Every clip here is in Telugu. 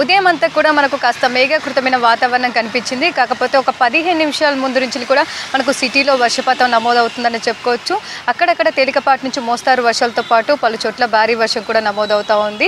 ఉదయం అంతా కూడా మనకు కాస్త మేఘకృతమైన వాతావరణం కనిపించింది. కాకపోతే ఒక 15 నిమిషాల ముందు నుంచి కూడా మనకు సిటీలో వర్షపాతం నమోదవుతుందని చెప్పుకోవచ్చు. అక్కడక్కడ తేలికపాటి నుంచి మోస్తారు వర్షాలతో పాటు పలు చోట్ల భారీ వర్షం కూడా నమోదవుతూ ఉంది.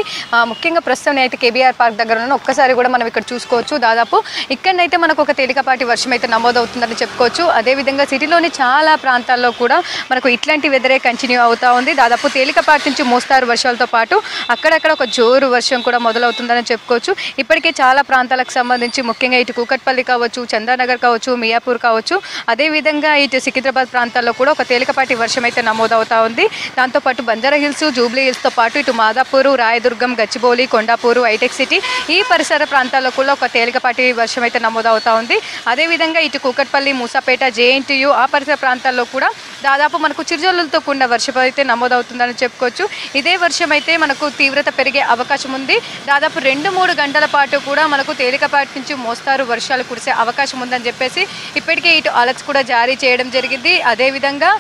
ముఖ్యంగా ప్రస్తుతం అయితే కేబీఆర్ పార్క్ దగ్గర ఉన్న ఒక్కసారి కూడా మనం ఇక్కడ చూసుకోవచ్చు. దాదాపు ఇక్కడనైతే మనకు ఒక తేలికపాటి వర్షం అయితే నమోదవుతుందని చెప్పుకోవచ్చు. అదేవిధంగా సిటీలోని చాలా ప్రాంతాల్లో కూడా మనకు ఇట్లాంటి వెదరే కంటిన్యూ అవుతూ ఉంది. దాదాపు తేలికపాటి నుంచి మోస్తారు వర్షాలతో పాటు అక్కడక్కడ ఒక జోరు వర్షం కూడా మొదలవుతుందని చెప్పుకోవచ్చు. ఇప్పటికే చాలా ప్రాంతాలకు సంబంధించి ముఖ్యంగా ఇటు కూకట్పల్లి కావచ్చు, చందానగర్ కావచ్చు, మియాపూర్ కావచ్చు, అదేవిధంగా ఇటు సికింద్రాబాద్ ప్రాంతాల్లో కూడా ఒక తేలికపాటి వర్షం అయితే నమోదవుతూ ఉంది. దాంతోపాటు బంజారా హిల్స్, జూబ్లీ హిల్స్తో పాటు ఇటు మాదాపూరు, రాయదుర్గం, గచ్చిబౌలి, కొండాపూరు, హైటెక్ సిటీ ఈ పరిసర ప్రాంతాల్లో కూడా ఒక తేలికపాటి వర్షం అయితే నమోదవుతూ ఉంది. అదేవిధంగా ఇటు కూకట్పల్లి, మూసాపేట, జేఎన్టీయూ ఆ పరిసర ప్రాంతాల్లో కూడా దాదాపు మనకు చిరుజల్లులతో కూడిన వర్షం అయితే నమోదవుతుందని చెప్పుకోవచ్చు. ఇదే వర్షం అయితే మనకు తీవ్రత పెరిగే అవకాశం ఉంది. దాదాపు 2-3 గంటల పాటు కూడా మనకు తేలికపాటి నుంచి మోస్తారు వర్షాలు కురిసే అవకాశం ఉందని చెప్పేసి ఇప్పటికే ఇటు అలర్ట్స్ కూడా జారీ చేయడం జరిగింది. అదేవిధంగా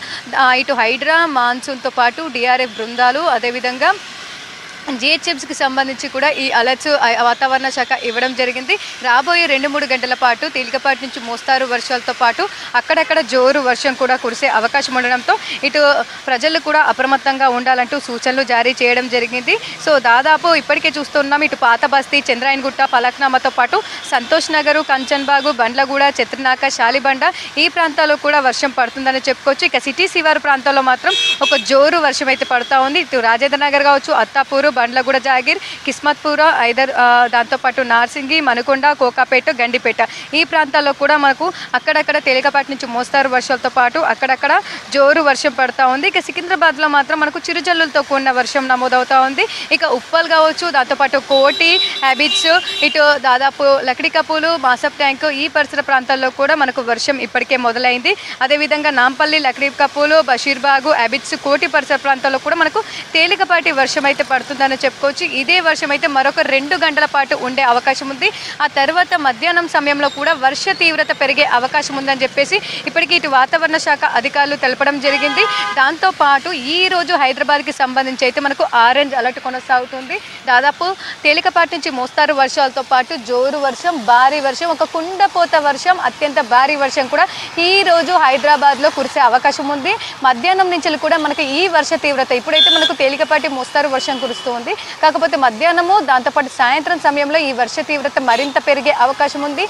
ఇటు హైడ్రా, మాన్సూన్తో పాటు డిఆర్ఎఫ్ బృందాలు, అదేవిధంగా జిహెచ్ఎంసీకి సంబంధించి కూడా ఈ అలర్ట్స్ వాతావరణ శాఖ ఇవ్వడం జరిగింది. రాబోయే 2-3 గంటల పాటు తేలికపాటి నుంచి మోస్తారు వర్షాలతో పాటు అక్కడక్కడ జోరు వర్షం కూడా కురిసే అవకాశం ఉండడంతో ఇటు ప్రజలు కూడా అప్రమత్తంగా ఉండాలంటూ సూచనలు జారీ చేయడం జరిగింది. సో దాదాపు ఇప్పటికే చూస్తున్నాం ఇటు పాత బస్తీ, చంద్రాయన్గుట్ట, పలక్నామాతో పాటు సంతోష్ నగరు, కంచన్బాగు, బండ్లగూడ, చిత్రనాక, శాలిబండ ఈ ప్రాంతాల్లో కూడా వర్షం పడుతుందని చెప్పుకోవచ్చు. ఇక సిటీ శివారు ప్రాంతాల్లో మాత్రం ఒక జోరు వర్షం అయితే పడుతూ ఉంది. ఇటు రాజేంద్ర నగర్ కావచ్చు, అత్తాపూరు, బండ్లగూడ, జాగిర్, కిస్మత్పూర, దాంతోపాటు నార్సింగి, మనుకొండ, కోకాపేట, గండిపేట ఈ ప్రాంతాల్లో కూడా మనకు అక్కడక్కడ తేలికపాటి నుంచి మోస్తారు వర్షాలతో పాటు అక్కడక్కడ జోరు వర్షం పడుతూ ఉంది. ఇక సికింద్రాబాద్లో మాత్రం మనకు చిరుజల్లులతో కూడిన వర్షం నమోదవుతూ ఉంది. ఇక ఉప్పల్ కావచ్చు, దాంతోపాటు కోటి, హ్యాబిట్స్, ఇటు దాదాపు లక్డికపూలు, మాసప్ ట్యాంకు ఈ పరిసర ప్రాంతాల్లో కూడా మనకు వర్షం ఇప్పటికే మొదలైంది. అదేవిధంగా నాంపల్లి, లక్డికపూలు, బషీర్బాగు, హ్యాబిట్స్, కోటి పరిసర ప్రాంతాల్లో కూడా మనకు తేలికపాటి వర్షం అయితే పడుతుందని చెప్పుకోవచ్చు. ఇదే వర్షం అయితే మరొక 2 గంటల పాటు ఉండే అవకాశం ఉంది. ఆ తర్వాత మధ్యాహ్నం సమయంలో కూడా వర్ష తీవ్రత పెరిగే అవకాశం ఉందని చెప్పేసి ఇప్పటికీ ఇటు వాతావరణ శాఖ అధికారులు తెలపడం జరిగింది. దాంతోపాటు ఈ రోజు హైదరాబాద్కి సంబంధించి అయితే మనకు ఆరెంజ్ అలర్ట్ కొనసాగుతుంది. దాదాపు తేలికపాటి నుంచి మోస్తారు వర్షాలతో పాటు జోరు వర్షం, భారీ వర్షం, ఒక కుండపోత వర్షం, అత్యంత భారీ వర్షం కూడా ఈ రోజు హైదరాబాద్లో కురిసే అవకాశం ఉంది. మధ్యాహ్నం నుంచి కూడా మనకు ఈ వర్ష తీవ్రత ఇప్పుడైతే మనకు తేలికపాటి మోస్తారు వర్షం కురుస్తుంది. కాకపోతే మధ్యాహ్నము దాంతోపాటు సాయంత్రం సమయంలో ఈ వర్ష తీవ్రత మరింత పెరిగే అవకాశం ఉంది.